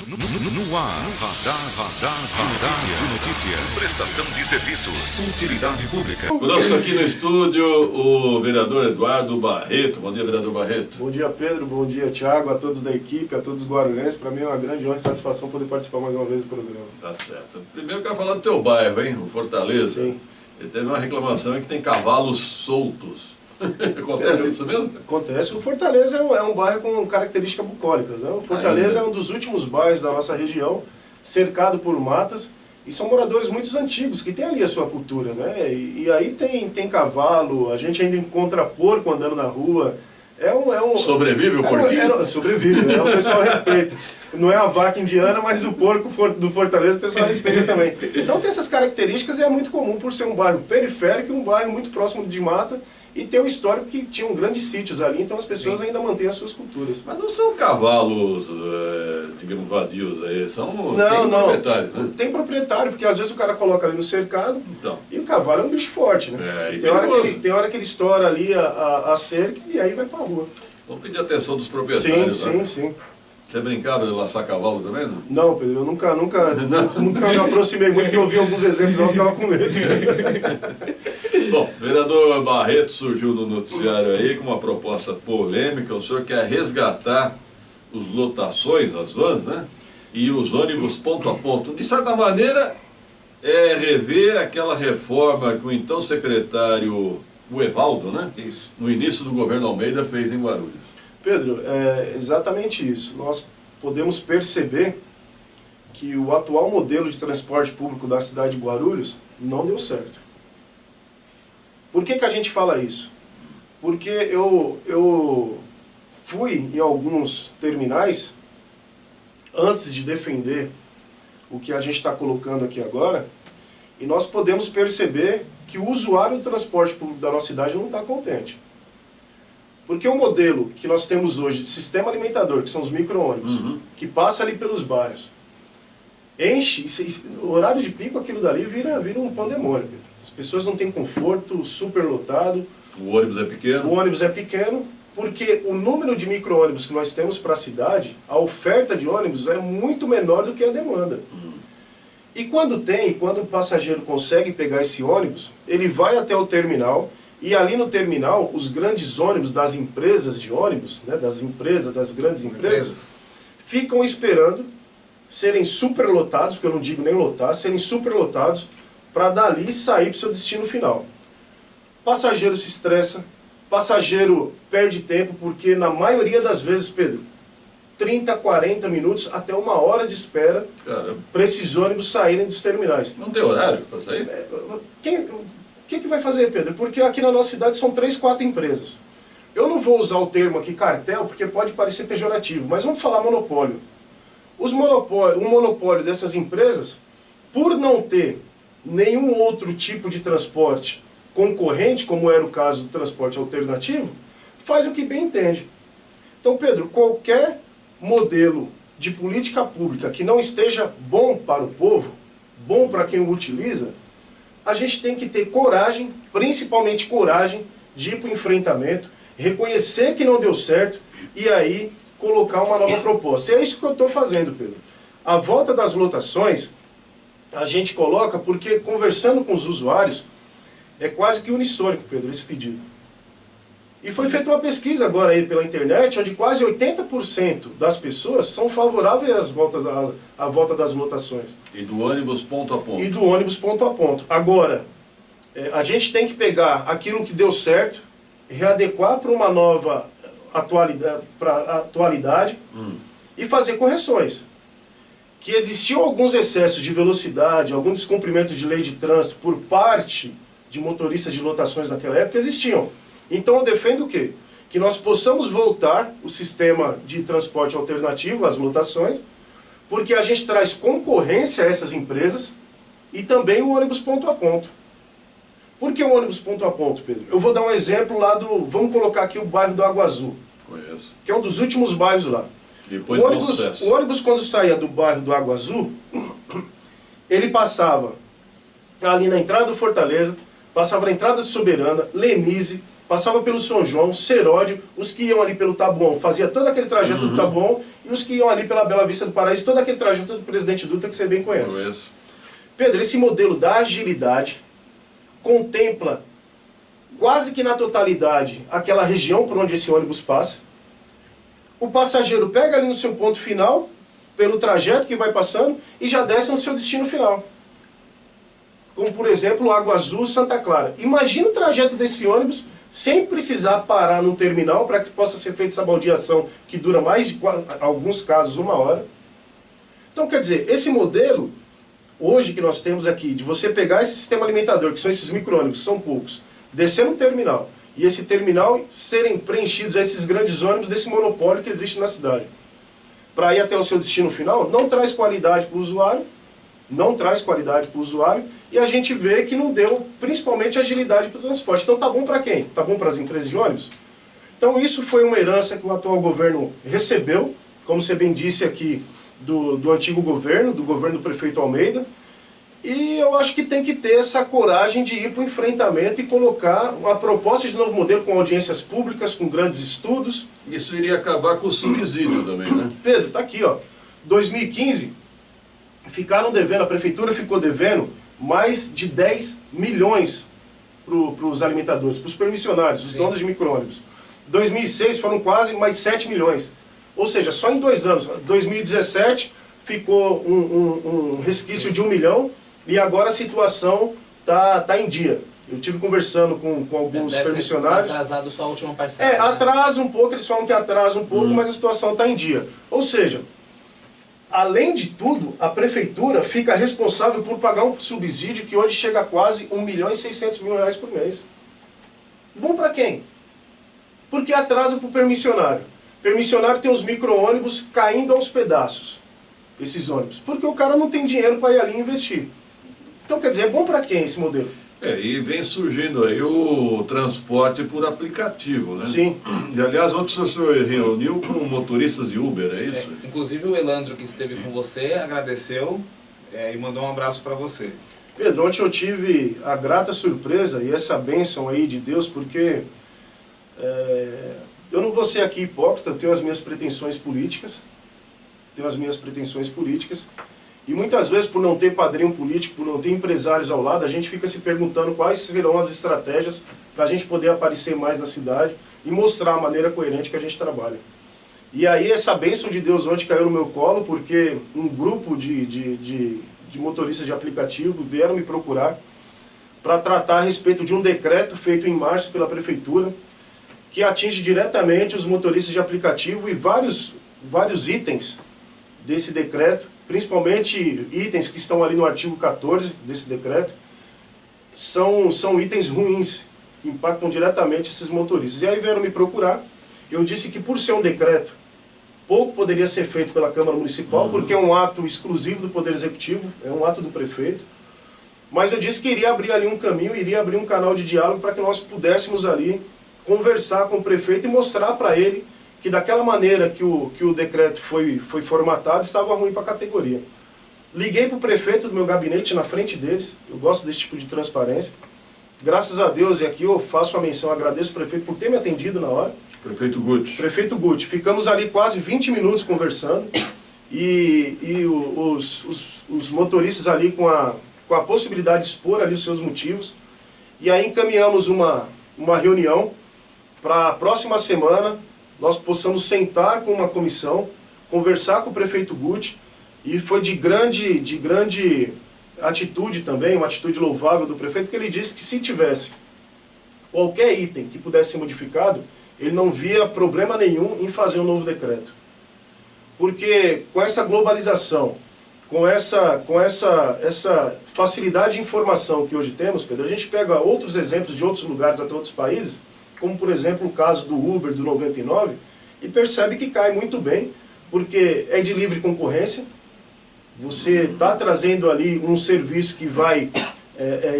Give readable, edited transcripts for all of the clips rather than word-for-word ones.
No ar, Radar de Notícias. Prestação de serviços. Utilidade pública. Conosco aqui no estúdio o vereador Eduardo Barreto. Bom dia, vereador Barreto. Bom dia, Pedro. Bom dia, Thiago, a todos da equipe, a todos os guarulhenses. Para mim é uma grande honra e satisfação poder participar mais uma vez do programa. Tá certo. Primeiro eu quero falar do teu bairro, hein? O Fortaleza. Sim. Ele teve uma reclamação aí que tem cavalos soltos. Acontece isso mesmo? Acontece. O Fortaleza é um bairro com características bucólicas, né? O Fortaleza é um dos últimos bairros da nossa região, cercado por matas, e são moradores muito antigos, que têm ali a sua cultura, né? E aí tem cavalo, a gente ainda encontra porco andando na rua. Sobrevive o porquinho? Sobrevive, né? O pessoal respeita. Não é a vaca indiana, mas o porco do Fortaleza o pessoal respeita também. Então tem essas características e é muito comum por ser um bairro periférico e um bairro muito próximo de mata, e tem um histórico que tinham grandes sítios ali, então as pessoas ainda mantêm as suas culturas. Mas não são cavalos, digamos, vadios aí, são não, proprietários, né? Tem proprietário, porque às vezes o cara coloca ali no cercado, Então. E o cavalo é um bicho forte, né? Tem hora que ele estoura ali a cerca e aí vai pra rua. Vamos pedir atenção dos proprietários. Sim. Você brincava de laçar cavalo também, não? Não, Pedro, eu nunca me aproximei muito, porque eu vi alguns exemplos e eu ficava com medo. Bom, vereador Barreto surgiu no noticiário aí com uma proposta polêmica. O senhor quer resgatar os lotações, as vans, né? E os ônibus ponto a ponto. De certa maneira, é rever aquela reforma que o então secretário, o Evaldo, né? Isso. No início do governo Almeida fez em Guarulhos. Pedro, é exatamente isso. Nós podemos perceber que o atual modelo de transporte público da cidade de Guarulhos não deu certo. Por que a gente fala isso? Porque eu fui em alguns terminais, antes de defender o que a gente está colocando aqui agora, e nós podemos perceber que o usuário do transporte público da nossa cidade não está contente. Porque o modelo que nós temos hoje de sistema alimentador, que são os micro-ônibus, que passa ali pelos bairros, enche, o horário de pico, aquilo dali vira um pandemônio, Pedro. As pessoas não têm conforto, superlotado. O ônibus é pequeno? O ônibus é pequeno, porque o número de micro-ônibus que nós temos para a cidade, a oferta de ônibus é muito menor do que a demanda. E quando o passageiro consegue pegar esse ônibus, ele vai até o terminal, e ali no terminal, os grandes ônibus das empresas de ônibus, né, das grandes empresas, ficam esperando serem superlotados, porque eu não digo nem lotar, serem superlotados, para dali sair para o seu destino final. Passageiro se estressa, passageiro perde tempo, porque na maioria das vezes, Pedro, 30, 40 minutos, até 1 hora de espera para esses ônibus saírem dos terminais. Não tem horário para sair? O que vai fazer, Pedro? Porque aqui na nossa cidade são 3, 4 empresas. Eu não vou usar o termo aqui cartel, porque pode parecer pejorativo, mas vamos falar monopólio. O monopólio dessas empresas, por não ter nenhum outro tipo de transporte concorrente, como era o caso do transporte alternativo, faz o que bem entende. Então, Pedro, qualquer modelo de política pública que não esteja bom para o povo, bom para quem o utiliza, a gente tem que ter coragem, principalmente coragem, de ir para o enfrentamento, reconhecer que não deu certo e aí colocar uma nova proposta. E é isso que eu estou fazendo, Pedro. A volta das lotações, a gente coloca porque, conversando com os usuários, é quase que unissônico, Pedro, esse pedido. E foi feita uma pesquisa agora aí pela internet, onde quase 80% das pessoas são favoráveis à volta das lotações. E do ônibus ponto a ponto. E do ônibus ponto a ponto. Agora, a gente tem que pegar aquilo que deu certo, readequar para uma nova atualidade e fazer correções. Que existiam alguns excessos de velocidade, algum descumprimento de lei de trânsito por parte de motoristas de lotações naquela época, existiam. Então eu defendo o quê? Que nós possamos voltar o sistema de transporte alternativo, as lotações, porque a gente traz concorrência a essas empresas e também o ônibus ponto a ponto. Por que o ônibus ponto a ponto, Pedro? Eu vou dar um exemplo lá vamos colocar aqui o bairro do Água Azul. Conheço. Que é um dos últimos bairros lá. Depois o ônibus, quando saía do bairro do Água Azul, ele passava ali na entrada do Fortaleza, passava na entrada de Soberana, Lenise, passava pelo São João, Seródio, os que iam ali pelo Taboão, fazia todo aquele trajeto do Taboão, e os que iam ali pela Bela Vista do Paraíso, todo aquele trajeto do Presidente Dutra que você bem conhece. Pedro, esse modelo da agilidade contempla quase que na totalidade aquela região por onde esse ônibus passa. O passageiro pega ali no seu ponto final, pelo trajeto que vai passando, e já desce no seu destino final. Como, por exemplo, Água Azul, Santa Clara. Imagina o trajeto desse ônibus sem precisar parar num terminal para que possa ser feita essa baldeação que dura mais de, alguns casos, 1 hora. Então, quer dizer, esse modelo, hoje que nós temos aqui, de você pegar esse sistema alimentador, que são esses micro-ônibus, são poucos, descer no terminal, e esse terminal serem preenchidos a esses grandes ônibus desse monopólio que existe na cidade, para ir até o seu destino final, não traz qualidade para o usuário, e a gente vê que não deu, principalmente, agilidade para o transporte. Então tá bom para quem? Tá bom para as empresas de ônibus? Então isso foi uma herança que o atual governo recebeu, como você bem disse aqui, do antigo governo, do governo do prefeito Almeida, e eu acho que tem que ter essa coragem de ir para o enfrentamento e colocar uma proposta de novo modelo com audiências públicas, com grandes estudos. Isso iria acabar com o subsídio também, né? Pedro, tá aqui, ó. 2015, ficaram devendo, a prefeitura ficou devendo mais de 10 milhões para os alimentadores, para os permissionários, os donos de micro-ônibus. 2006 foram quase mais 7 milhões. Ou seja, só em 2 anos. 2017 ficou um resquício de 1 milhão e agora a situação tá em dia. Eu estive conversando com alguns permissionários. Atrasado só a última parcela. Atrasa um pouco, eles falam que atrasa um pouco, mas a situação está em dia. Ou seja, além de tudo, a prefeitura fica responsável por pagar um subsídio que hoje chega a quase R$1.600.000 por mês. Bom para quem? Porque atrasa para o permissionário. Permissionário tem os micro-ônibus caindo aos pedaços, esses ônibus, porque o cara não tem dinheiro para ir ali investir. Então, quer dizer, é bom para quem esse modelo? E vem surgindo aí o transporte por aplicativo, né? Sim. E aliás, ontem o senhor reuniu com motoristas de Uber, é isso? Inclusive o Elandro, que esteve com você, agradeceu e mandou um abraço para você. Pedro, ontem eu tive a grata surpresa e essa bênção aí de Deus, porque eu não vou ser aqui hipócrita, eu tenho as minhas pretensões políticas, e muitas vezes, por não ter padrinho político, por não ter empresários ao lado, a gente fica se perguntando quais serão as estratégias para a gente poder aparecer mais na cidade e mostrar a maneira coerente que a gente trabalha. E aí essa bênção de Deus ontem caiu no meu colo, porque um grupo de motoristas de aplicativo vieram me procurar para tratar a respeito de um decreto feito em março pela prefeitura, que atinge diretamente os motoristas de aplicativo, e vários itens desse decreto, principalmente itens que estão ali no artigo 14 desse decreto, são itens ruins, que impactam diretamente esses motoristas. E aí vieram me procurar. Eu disse que, por ser um decreto, pouco poderia ser feito pela Câmara Municipal, porque é um ato exclusivo do Poder Executivo, é um ato do prefeito. Mas eu disse que iria abrir ali um caminho, iria abrir um canal de diálogo para que nós pudéssemos ali conversar com o prefeito e mostrar para ele que daquela maneira que o decreto foi formatado, estava ruim para a categoria. Liguei para o prefeito do meu gabinete na frente deles, eu gosto desse tipo de transparência. Graças a Deus, e aqui eu faço a menção, agradeço o prefeito por ter me atendido na hora. Prefeito Guti. Prefeito Guti. Ficamos ali quase 20 minutos conversando, e os motoristas ali com a possibilidade de expor ali os seus motivos. E aí encaminhamos uma reunião para a próxima semana, nós possamos sentar com uma comissão, conversar com o prefeito Guti, e foi de grande atitude também, uma atitude louvável do prefeito, que ele disse que se tivesse qualquer item que pudesse ser modificado, ele não via problema nenhum em fazer um novo decreto. Porque com essa globalização, com essa facilidade de informação que hoje temos, Pedro, a gente pega outros exemplos de outros lugares, até outros países, como por exemplo o caso do Uber, do 99, e percebe que cai muito bem, porque é de livre concorrência, você está trazendo ali um serviço que vai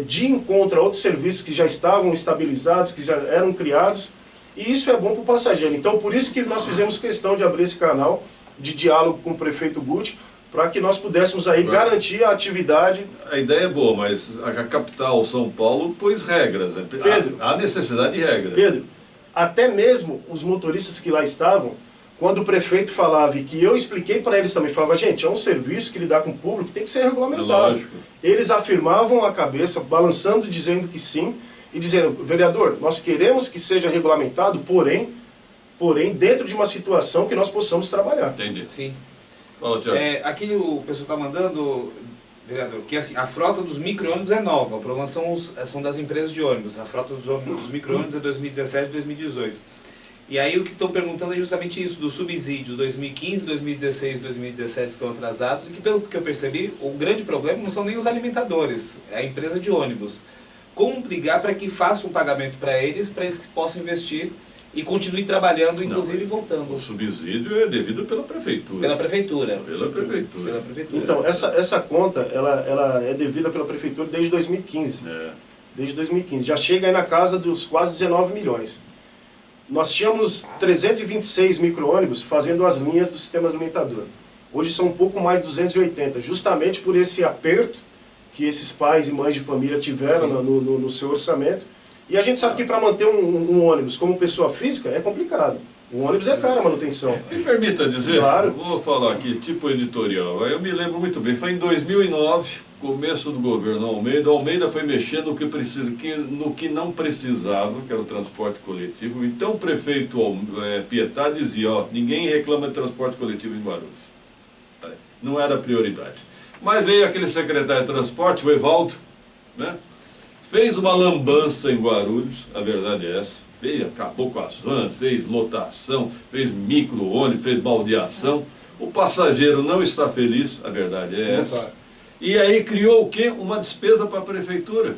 de encontro a outros serviços que já estavam estabilizados, que já eram criados, e isso é bom para o passageiro. Então por isso que nós fizemos questão de abrir esse canal de diálogo com o prefeito Guti, para que nós pudéssemos aí garantir a atividade. A ideia é boa, mas a capital, São Paulo, pôs regras. Né? Pedro, há necessidade de regras. Pedro, até mesmo os motoristas que lá estavam, quando o prefeito falava, e que eu expliquei para eles também, falava, gente, é um serviço que lidar com o público, tem que ser regulamentado. Lógico. Eles afirmavam a cabeça, balançando, dizendo que sim, e dizendo, vereador, nós queremos que seja regulamentado, porém, dentro de uma situação que nós possamos trabalhar. Entendi. Sim. Fala, Tiago. Aqui o pessoal está mandando, vereador, que assim, a frota dos micro-ônibus é nova, o problema são das empresas de ônibus, a frota dos micro-ônibus é 2017 e 2018. E aí o que estão perguntando é justamente isso, do subsídio 2015, 2016 e 2017 estão atrasados, e que pelo que eu percebi, o grande problema não são nem os alimentadores, é a empresa de ônibus. Como brigar para que faça um pagamento para eles que possam investir e continue trabalhando, inclusive voltando. O subsídio é devido pela prefeitura. Pela prefeitura. Pela prefeitura. Pela prefeitura. Então, essa conta, ela é devida pela prefeitura desde 2015. Desde 2015. Já chega aí na casa dos quase 19 milhões. Nós tínhamos 326 micro-ônibus fazendo as linhas do sistema alimentador. Hoje são um pouco mais de 280, justamente por esse aperto que esses pais e mães de família tiveram no seu orçamento. E a gente sabe que para manter um ônibus como pessoa física é complicado. O ônibus é caro a manutenção. Me permita dizer, claro. Vou falar aqui, tipo editorial. Eu me lembro muito bem, foi em 2009, começo do governo Almeida. O Almeida foi mexendo no que não precisava, que era o transporte coletivo. Então o prefeito Pietá dizia, ó, ninguém reclama de transporte coletivo em Guarulhos. Não era prioridade. Mas veio aquele secretário de transporte, o Evaldo, né? Fez uma lambança em Guarulhos, a verdade é essa. Acabou com as vans, fez lotação, fez micro-ônibus, fez baldeação. O passageiro não está feliz, a verdade é essa. E aí criou o quê? Uma despesa para a prefeitura.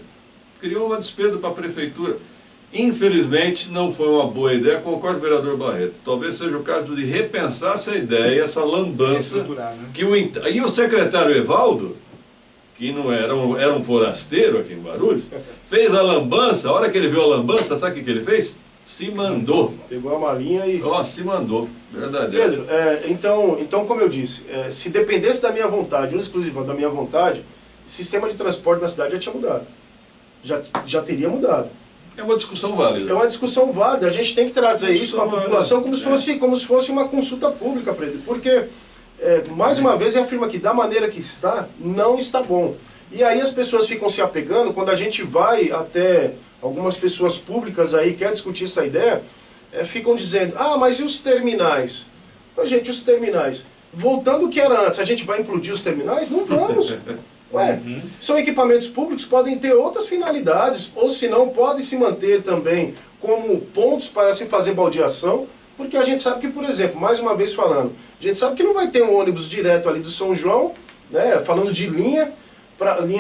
Criou uma despesa para a prefeitura. Infelizmente, não foi uma boa ideia, concordo com o vereador Barreto. Talvez seja o caso de repensar essa ideia, essa lambança. Né? E o secretário Evaldo, que não era um forasteiro aqui em Guarulhos, fez a lambança. A hora que ele viu a lambança, sabe o que ele fez? Se mandou. Pegou a malinha e... Se mandou. Verdade. Pedro, então, como eu disse, se dependesse da minha vontade, ou exclusiva da minha vontade, o sistema de transporte na cidade já tinha mudado. Já teria mudado. É uma discussão válida. É uma discussão válida. A gente tem que trazer isso para a população como se fosse uma consulta pública, Pedro. Porque, mais uma vez, ele afirma que da maneira que está, não está bom. E aí as pessoas ficam se apegando, quando a gente vai até algumas pessoas públicas aí, quer discutir essa ideia, ficam dizendo, mas e os terminais? Gente, os terminais, voltando ao que era antes, a gente vai implodir os terminais? Não vamos. São equipamentos públicos, podem ter outras finalidades, ou se não, podem se manter também como pontos para se fazer baldeação, porque a gente sabe que, por exemplo, mais uma vez falando, a gente sabe que não vai ter um ônibus direto ali do São João, né, falando de linha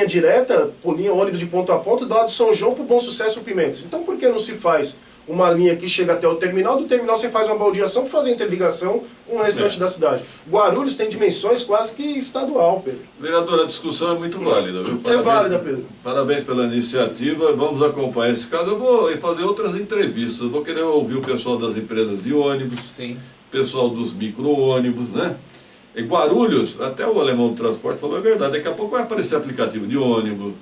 direta, ônibus de ponto a ponto, do lado de São João para o Bom Sucesso Pimentas. Então por que não se faz uma linha que chega até o terminal, do terminal você faz uma baldeação para fazer interligação com o restante da cidade? Guarulhos tem dimensões quase que estadual, Pedro. Vereador, a discussão é muito válida, viu? Parabéns, válida, Pedro. Parabéns pela iniciativa, vamos acompanhar esse caso. Eu vou fazer outras entrevistas, eu vou querer ouvir o pessoal das empresas de ônibus, sim, pessoal dos micro-ônibus, né? Em Guarulhos, até o alemão do transporte falou a verdade, daqui a pouco vai aparecer aplicativo de ônibus.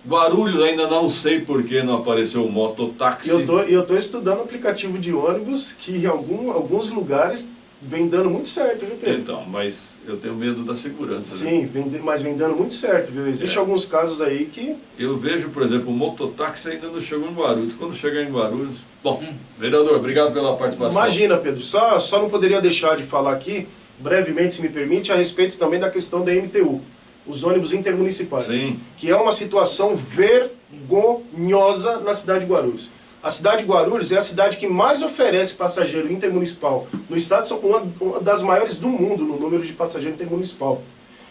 Guarulhos ainda não sei por que não apareceu o mototáxi. Eu tô estudando aplicativo de ônibus que em alguns lugares vem dando muito certo, viu, Pedro? Então, mas eu tenho medo da segurança. Sim, né? Mas vem dando muito certo, viu? Existem alguns casos aí que... Eu vejo, por exemplo, o mototáxi ainda não chegou em Guarulhos. Quando chegar em Guarulhos... Bom, vereador, obrigado pela participação. Imagina, Pedro, só não poderia deixar de falar aqui, brevemente, se me permite, a respeito também da questão da MTU, os ônibus intermunicipais. Sim. Que é uma situação vergonhosa na cidade de Guarulhos. A cidade de Guarulhos é a cidade que mais oferece passageiro intermunicipal no estado, são uma das maiores do mundo no número de passageiro intermunicipal.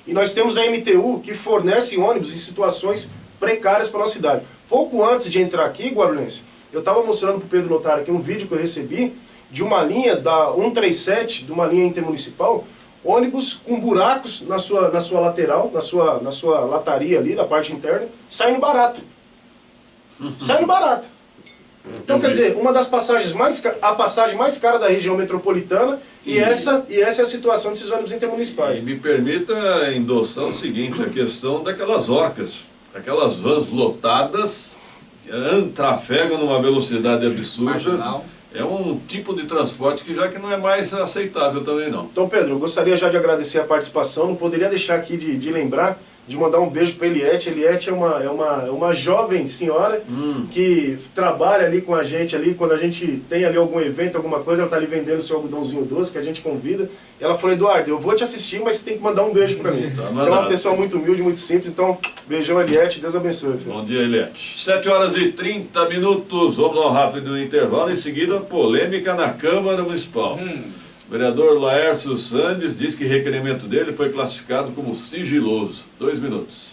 E nós temos a MTU que fornece ônibus em situações precárias para a nossa cidade. Pouco antes de entrar aqui, guarulhense, eu estava mostrando para o Pedro Notário aqui um vídeo que eu recebi de uma linha da 137, de uma linha intermunicipal, ônibus com buracos na sua lateral, na sua lataria ali, da parte interna, saindo barato. Saindo barato. Então, quer dizer, uma das passagens a passagem mais cara da região metropolitana e essa é a situação desses ônibus intermunicipais. E me permita endossar o seguinte, a questão daquelas orcas, aquelas vans lotadas, que trafegam numa velocidade absurda. Marginal. É um tipo de transporte que já que não é mais aceitável também não. Então, Pedro, eu gostaria já de agradecer a participação, não poderia deixar aqui de lembrar, de mandar um beijo para a Eliette. Eliette é uma jovem senhora que trabalha ali com a gente, ali, quando a gente tem ali algum evento, alguma coisa, ela está ali vendendo seu algodãozinho doce, que a gente convida. E ela falou, Eduardo, eu vou te assistir, mas você tem que mandar um beijo para mim. Tá, é uma pessoa muito humilde, muito simples, então, beijão, Eliette, Deus abençoe. Filho. Bom dia, Eliette. 7h30, vamos a um rápido intervalo, em seguida, polêmica na Câmara Municipal. O vereador Laércio Sandes diz que requerimento dele foi classificado como sigiloso. 2 minutos.